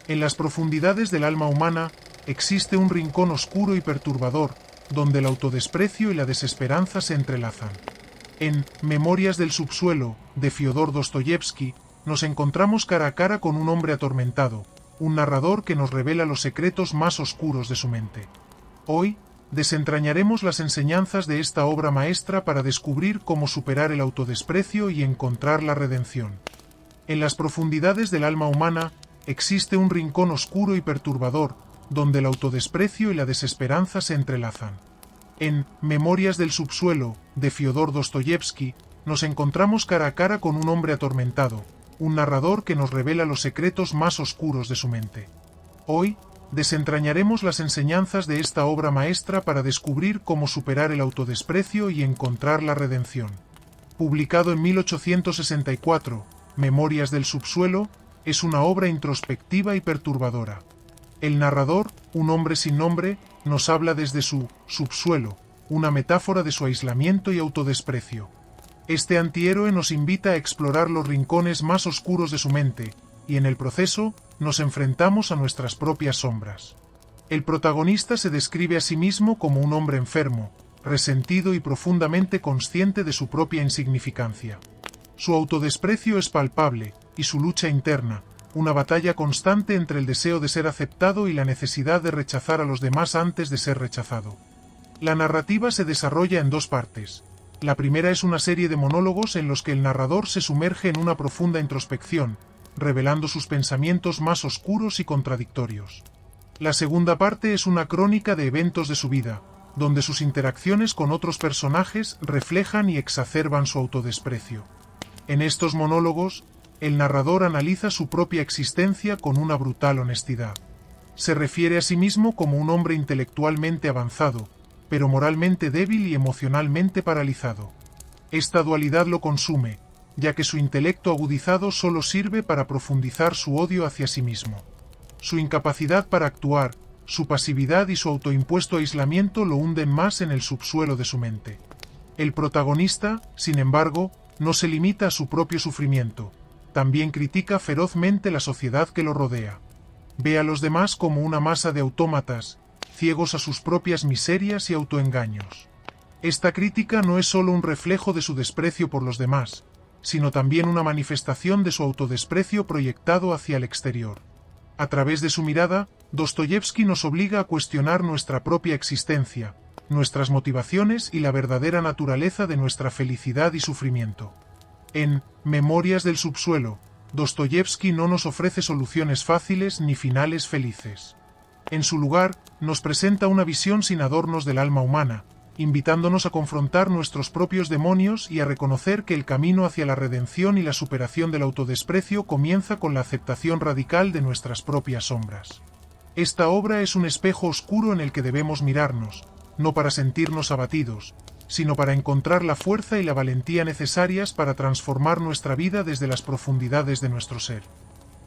En las profundidades del alma humana existe un rincón oscuro y perturbador, donde el autodesprecio y la desesperanza se entrelazan. En Memorias del subsuelo, de Fyodor Dostoyevsky, nos encontramos cara a cara con un hombre atormentado, un narrador que nos revela los secretos más oscuros de su mente. Hoy, desentrañaremos las enseñanzas de esta obra maestra para descubrir cómo superar el autodesprecio y encontrar la redención. En las profundidades del alma humana existe un rincón oscuro y perturbador, donde el autodesprecio y la desesperanza se entrelazan. En Memorias del subsuelo, de Fyodor Dostoyevsky, nos encontramos cara a cara con un hombre atormentado, un narrador que nos revela los secretos más oscuros de su mente. Hoy, desentrañaremos las enseñanzas de esta obra maestra para descubrir cómo superar el autodesprecio y encontrar la redención. Publicado en 1864, Memorias del subsuelo, es una obra introspectiva y perturbadora. El narrador, un hombre sin nombre, nos habla desde su subsuelo, una metáfora de su aislamiento y autodesprecio. Este antihéroe nos invita a explorar los rincones más oscuros de su mente, y en el proceso, nos enfrentamos a nuestras propias sombras. El protagonista se describe a sí mismo como un hombre enfermo, resentido y profundamente consciente de su propia insignificancia. Su autodesprecio es palpable, y su lucha interna, una batalla constante entre el deseo de ser aceptado y la necesidad de rechazar a los demás antes de ser rechazado. La narrativa se desarrolla en dos partes. La primera es una serie de monólogos en los que el narrador se sumerge en una profunda introspección, revelando sus pensamientos más oscuros y contradictorios. La segunda parte es una crónica de eventos de su vida, donde sus interacciones con otros personajes reflejan y exacerban su autodesprecio. En estos monólogos, el narrador analiza su propia existencia con una brutal honestidad. Se refiere a sí mismo como un hombre intelectualmente avanzado, pero moralmente débil y emocionalmente paralizado. Esta dualidad lo consume, ya que su intelecto agudizado solo sirve para profundizar su odio hacia sí mismo. Su incapacidad para actuar, su pasividad y su autoimpuesto aislamiento lo hunden más en el subsuelo de su mente. El protagonista, sin embargo, no se limita a su propio sufrimiento. También critica ferozmente la sociedad que lo rodea. Ve a los demás como una masa de autómatas, ciegos a sus propias miserias y autoengaños. Esta crítica no es solo un reflejo de su desprecio por los demás, sino también una manifestación de su autodesprecio proyectado hacia el exterior. A través de su mirada, Dostoyevsky nos obliga a cuestionar nuestra propia existencia, nuestras motivaciones y la verdadera naturaleza de nuestra felicidad y sufrimiento. En Memorias del subsuelo, Dostoyevsky no nos ofrece soluciones fáciles ni finales felices. En su lugar, nos presenta una visión sin adornos del alma humana, invitándonos a confrontar nuestros propios demonios y a reconocer que el camino hacia la redención y la superación del autodesprecio comienza con la aceptación radical de nuestras propias sombras. Esta obra es un espejo oscuro en el que debemos mirarnos, no para sentirnos abatidos, sino para encontrar la fuerza y la valentía necesarias para transformar nuestra vida desde las profundidades de nuestro ser.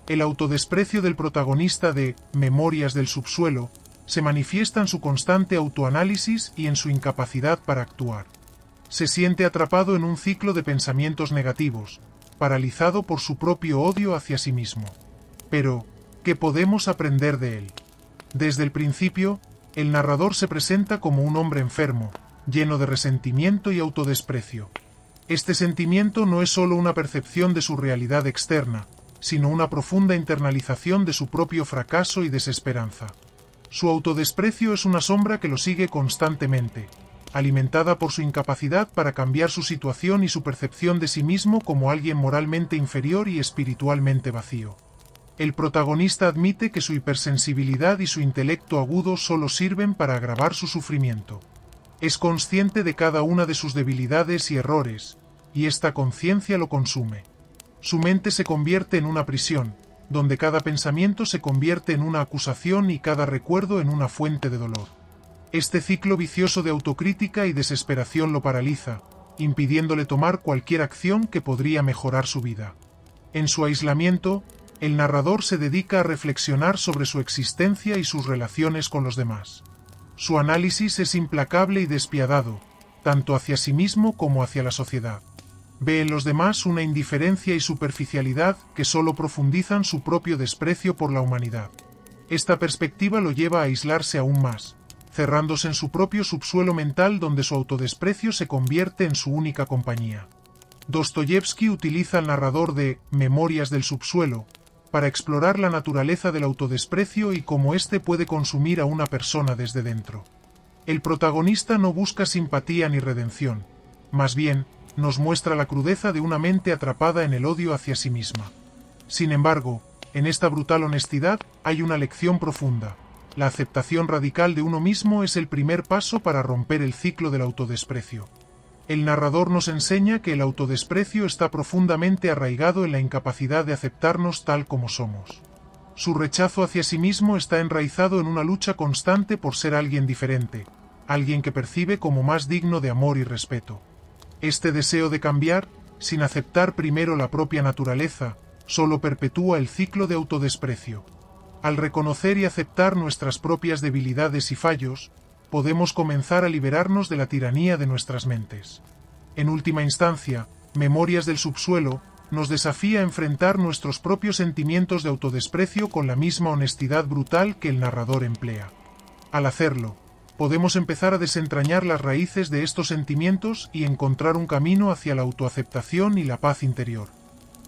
El autodesprecio del protagonista de Memorias del subsuelo se manifiesta en su constante autoanálisis y en su incapacidad para actuar. Se siente atrapado en un ciclo de pensamientos negativos, paralizado por su propio odio hacia sí mismo. Pero, ¿qué podemos aprender de él? Desde el principio, el narrador se presenta como un hombre enfermo, lleno de resentimiento y autodesprecio. Este sentimiento no es solo una percepción de su realidad externa, sino una profunda internalización de su propio fracaso y desesperanza. Su autodesprecio es una sombra que lo sigue constantemente, alimentada por su incapacidad para cambiar su situación y su percepción de sí mismo como alguien moralmente inferior y espiritualmente vacío. El protagonista admite que su hipersensibilidad y su intelecto agudo solo sirven para agravar su sufrimiento. Es consciente de cada una de sus debilidades y errores, y esta conciencia lo consume. Su mente se convierte en una prisión, donde cada pensamiento se convierte en una acusación y cada recuerdo en una fuente de dolor. Este ciclo vicioso de autocrítica y desesperación lo paraliza, impidiéndole tomar cualquier acción que podría mejorar su vida. En su aislamiento, el narrador se dedica a reflexionar sobre su existencia y sus relaciones con los demás. Su análisis es implacable y despiadado, tanto hacia sí mismo como hacia la sociedad. Ve en los demás una indiferencia y superficialidad que solo profundizan su propio desprecio por la humanidad. Esta perspectiva lo lleva a aislarse aún más, cerrándose en su propio subsuelo mental donde su autodesprecio se convierte en su única compañía. Dostoyevski utiliza al narrador de Memorias del subsuelo para explorar la naturaleza del autodesprecio y cómo éste puede consumir a una persona desde dentro. El protagonista no busca simpatía ni redención, más bien, nos muestra la crudeza de una mente atrapada en el odio hacia sí misma. Sin embargo, en esta brutal honestidad hay una lección profunda. La aceptación radical de uno mismo es el primer paso para romper el ciclo del autodesprecio. El narrador nos enseña que el autodesprecio está profundamente arraigado en la incapacidad de aceptarnos tal como somos. Su rechazo hacia sí mismo está enraizado en una lucha constante por ser alguien diferente, alguien que percibe como más digno de amor y respeto. Este deseo de cambiar, sin aceptar primero la propia naturaleza, solo perpetúa el ciclo de autodesprecio. Al reconocer y aceptar nuestras propias debilidades y fallos, podemos comenzar a liberarnos de la tiranía de nuestras mentes. En última instancia, Memorias del subsuelo nos desafía a enfrentar nuestros propios sentimientos de autodesprecio con la misma honestidad brutal que el narrador emplea. Al hacerlo, podemos empezar a desentrañar las raíces de estos sentimientos y encontrar un camino hacia la autoaceptación y la paz interior.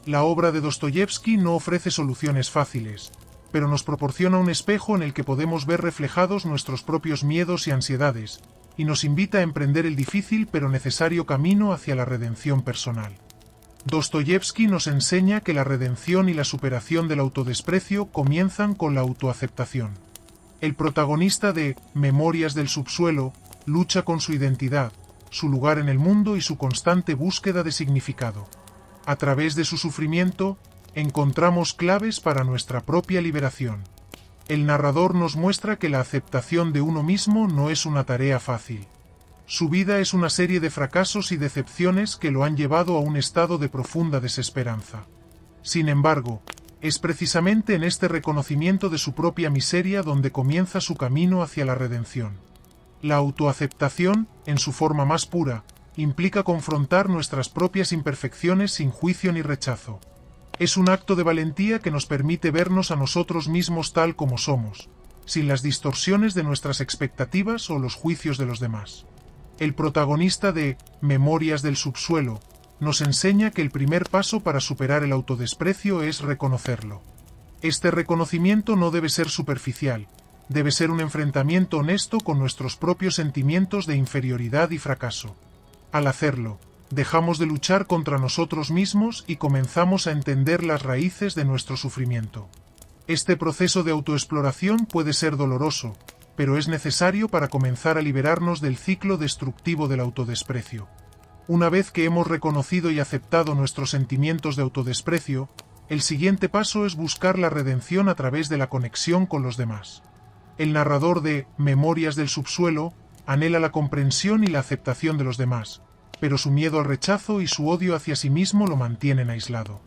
La obra de Dostoyevski no ofrece soluciones fáciles, pero nos proporciona un espejo en el que podemos ver reflejados nuestros propios miedos y ansiedades, y nos invita a emprender el difícil pero necesario camino hacia la redención personal. Dostoyevski nos enseña que la redención y la superación del autodesprecio comienzan con la autoaceptación. El protagonista de Memorias del subsuelo lucha con su identidad, su lugar en el mundo y su constante búsqueda de significado. A través de su sufrimiento, encontramos claves para nuestra propia liberación. El narrador nos muestra que la aceptación de uno mismo no es una tarea fácil. Su vida es una serie de fracasos y decepciones que lo han llevado a un estado de profunda desesperanza. Sin embargo, es precisamente en este reconocimiento de su propia miseria donde comienza su camino hacia la redención. La autoaceptación, en su forma más pura, implica confrontar nuestras propias imperfecciones sin juicio ni rechazo. Es un acto de valentía que nos permite vernos a nosotros mismos tal como somos, sin las distorsiones de nuestras expectativas o los juicios de los demás. El protagonista de Memorias del subsuelo nos enseña que el primer paso para superar el autodesprecio es reconocerlo. Este reconocimiento no debe ser superficial, debe ser un enfrentamiento honesto con nuestros propios sentimientos de inferioridad y fracaso. Al hacerlo, dejamos de luchar contra nosotros mismos y comenzamos a entender las raíces de nuestro sufrimiento. Este proceso de autoexploración puede ser doloroso, pero es necesario para comenzar a liberarnos del ciclo destructivo del autodesprecio. Una vez que hemos reconocido y aceptado nuestros sentimientos de autodesprecio, el siguiente paso es buscar la redención a través de la conexión con los demás. El narrador de Memorias del subsuelo anhela la comprensión y la aceptación de los demás, pero su miedo al rechazo y su odio hacia sí mismo lo mantienen aislado.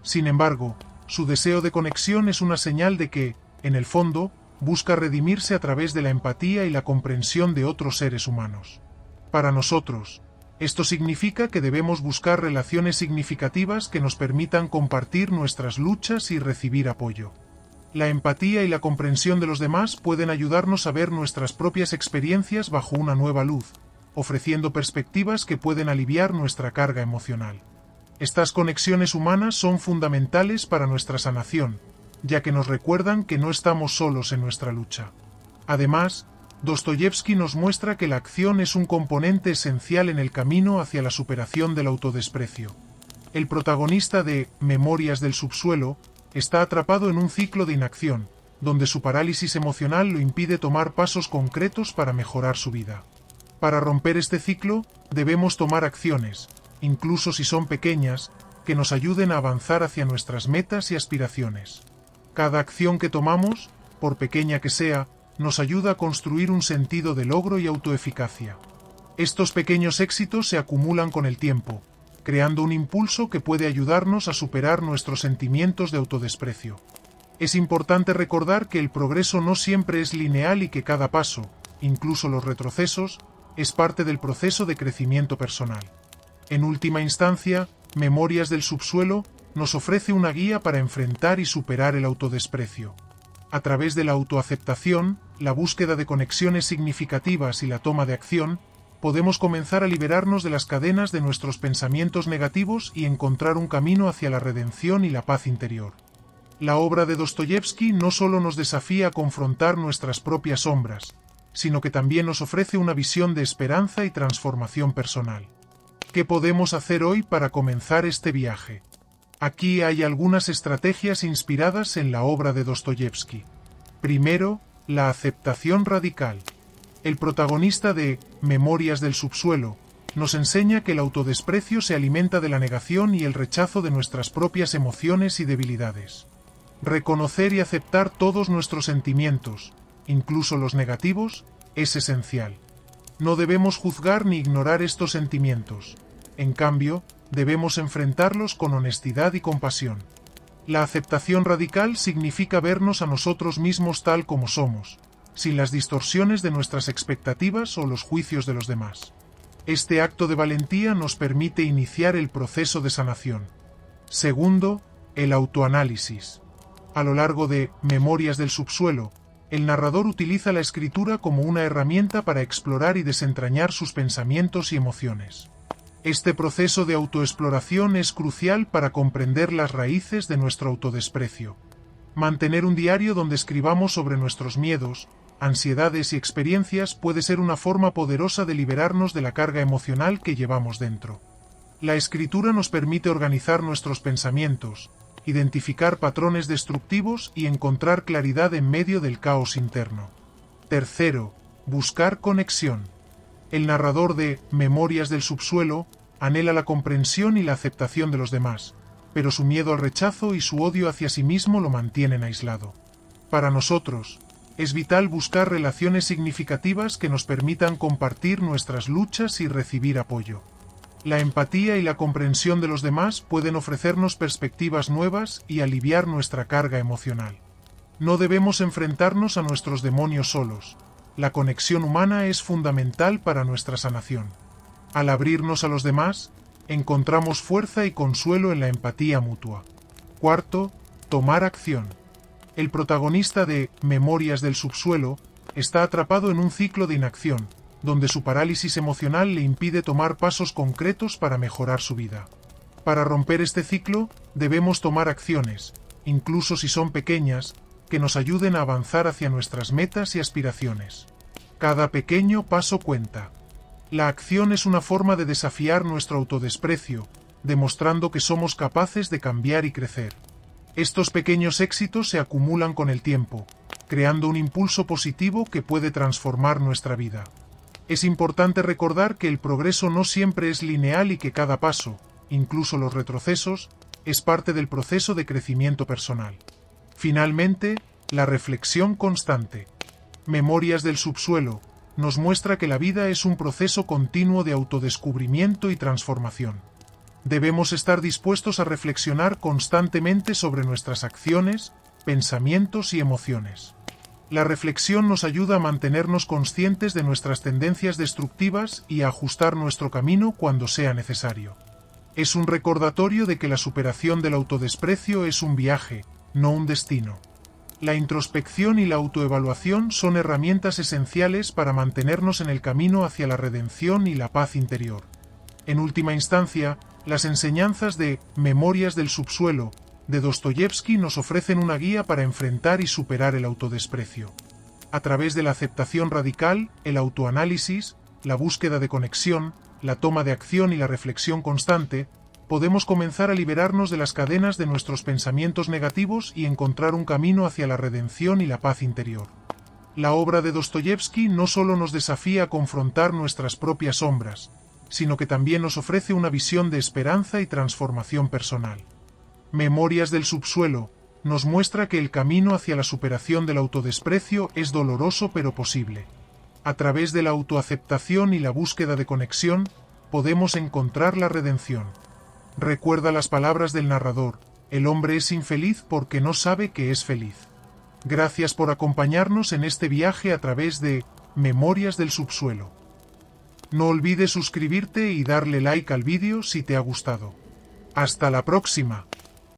Sin embargo, su deseo de conexión es una señal de que, en el fondo, busca redimirse a través de la empatía y la comprensión de otros seres humanos. Para nosotros, esto significa que debemos buscar relaciones significativas que nos permitan compartir nuestras luchas y recibir apoyo. La empatía y la comprensión de los demás pueden ayudarnos a ver nuestras propias experiencias bajo una nueva luz, ofreciendo perspectivas que pueden aliviar nuestra carga emocional. Estas conexiones humanas son fundamentales para nuestra sanación, ya que nos recuerdan que no estamos solos en nuestra lucha. Además, Dostoyevski nos muestra que la acción es un componente esencial en el camino hacia la superación del autodesprecio. El protagonista de Memorias del subsuelo está atrapado en un ciclo de inacción, donde su parálisis emocional lo impide tomar pasos concretos para mejorar su vida. Para romper este ciclo, debemos tomar acciones, incluso si son pequeñas, que nos ayuden a avanzar hacia nuestras metas y aspiraciones. Cada acción que tomamos, por pequeña que sea, nos ayuda a construir un sentido de logro y autoeficacia. Estos pequeños éxitos se acumulan con el tiempo, creando un impulso que puede ayudarnos a superar nuestros sentimientos de autodesprecio. Es importante recordar que el progreso no siempre es lineal y que cada paso, incluso los retrocesos, es parte del proceso de crecimiento personal. En última instancia, Memorias del subsuelo nos ofrece una guía para enfrentar y superar el autodesprecio. A través de la autoaceptación, la búsqueda de conexiones significativas y la toma de acción, podemos comenzar a liberarnos de las cadenas de nuestros pensamientos negativos y encontrar un camino hacia la redención y la paz interior. La obra de Dostoyevski no solo nos desafía a confrontar nuestras propias sombras, sino que también nos ofrece una visión de esperanza y transformación personal. ¿Qué podemos hacer hoy para comenzar este viaje? Aquí hay algunas estrategias inspiradas en la obra de Dostoyevski. Primero, la aceptación radical. El protagonista de Memorias del subsuelo nos enseña que el autodesprecio se alimenta de la negación y el rechazo de nuestras propias emociones y debilidades. Reconocer y aceptar todos nuestros sentimientos, incluso los negativos, es esencial. No debemos juzgar ni ignorar estos sentimientos. En cambio, debemos enfrentarlos con honestidad y compasión. La aceptación radical significa vernos a nosotros mismos tal como somos, sin las distorsiones de nuestras expectativas o los juicios de los demás. Este acto de valentía nos permite iniciar el proceso de sanación. Segundo, el autoanálisis. A lo largo de Memorias del subsuelo, el narrador utiliza la escritura como una herramienta para explorar y desentrañar sus pensamientos y emociones. Este proceso de autoexploración es crucial para comprender las raíces de nuestro autodesprecio. Mantener un diario donde escribamos sobre nuestros miedos, ansiedades y experiencias puede ser una forma poderosa de liberarnos de la carga emocional que llevamos dentro. La escritura nos permite organizar nuestros pensamientos, identificar patrones destructivos y encontrar claridad en medio del caos interno. Tercero, buscar conexión. El narrador de Memorias del subsuelo anhela la comprensión y la aceptación de los demás, pero su miedo al rechazo y su odio hacia sí mismo lo mantienen aislado. Para nosotros, es vital buscar relaciones significativas que nos permitan compartir nuestras luchas y recibir apoyo. La empatía y la comprensión de los demás pueden ofrecernos perspectivas nuevas y aliviar nuestra carga emocional. No debemos enfrentarnos a nuestros demonios solos. La conexión humana es fundamental para nuestra sanación. Al abrirnos a los demás, encontramos fuerza y consuelo en la empatía mutua. Cuarto, tomar acción. El protagonista de Memorias del subsuelo está atrapado en un ciclo de inacción, donde su parálisis emocional le impide tomar pasos concretos para mejorar su vida. Para romper este ciclo, debemos tomar acciones, incluso si son pequeñas, que nos ayuden a avanzar hacia nuestras metas y aspiraciones. Cada pequeño paso cuenta. La acción es una forma de desafiar nuestro autodesprecio, demostrando que somos capaces de cambiar y crecer. Estos pequeños éxitos se acumulan con el tiempo, creando un impulso positivo que puede transformar nuestra vida. Es importante recordar que el progreso no siempre es lineal y que cada paso, incluso los retrocesos, es parte del proceso de crecimiento personal. Finalmente, la reflexión constante. Memorias del subsuelo nos muestra que la vida es un proceso continuo de autodescubrimiento y transformación. Debemos estar dispuestos a reflexionar constantemente sobre nuestras acciones, pensamientos y emociones. La reflexión nos ayuda a mantenernos conscientes de nuestras tendencias destructivas y a ajustar nuestro camino cuando sea necesario. Es un recordatorio de que la superación del autodesprecio es un viaje, no un destino. La introspección y la autoevaluación son herramientas esenciales para mantenernos en el camino hacia la redención y la paz interior. En última instancia, las enseñanzas de Memorias del subsuelo de Dostoyevski nos ofrecen una guía para enfrentar y superar el autodesprecio. A través de la aceptación radical, el autoanálisis, la búsqueda de conexión, la toma de acción y la reflexión constante, podemos comenzar a liberarnos de las cadenas de nuestros pensamientos negativos y encontrar un camino hacia la redención y la paz interior. La obra de Dostoyevski no solo nos desafía a confrontar nuestras propias sombras, sino que también nos ofrece una visión de esperanza y transformación personal. Memorias del subsuelo nos muestra que el camino hacia la superación del autodesprecio es doloroso pero posible. A través de la autoaceptación y la búsqueda de conexión, podemos encontrar la redención. Recuerda las palabras del narrador: el hombre es infeliz porque no sabe que es feliz. Gracias por acompañarnos en este viaje a través de Memorias del subsuelo. No olvides suscribirte y darle like al vídeo si te ha gustado. ¡Hasta la próxima!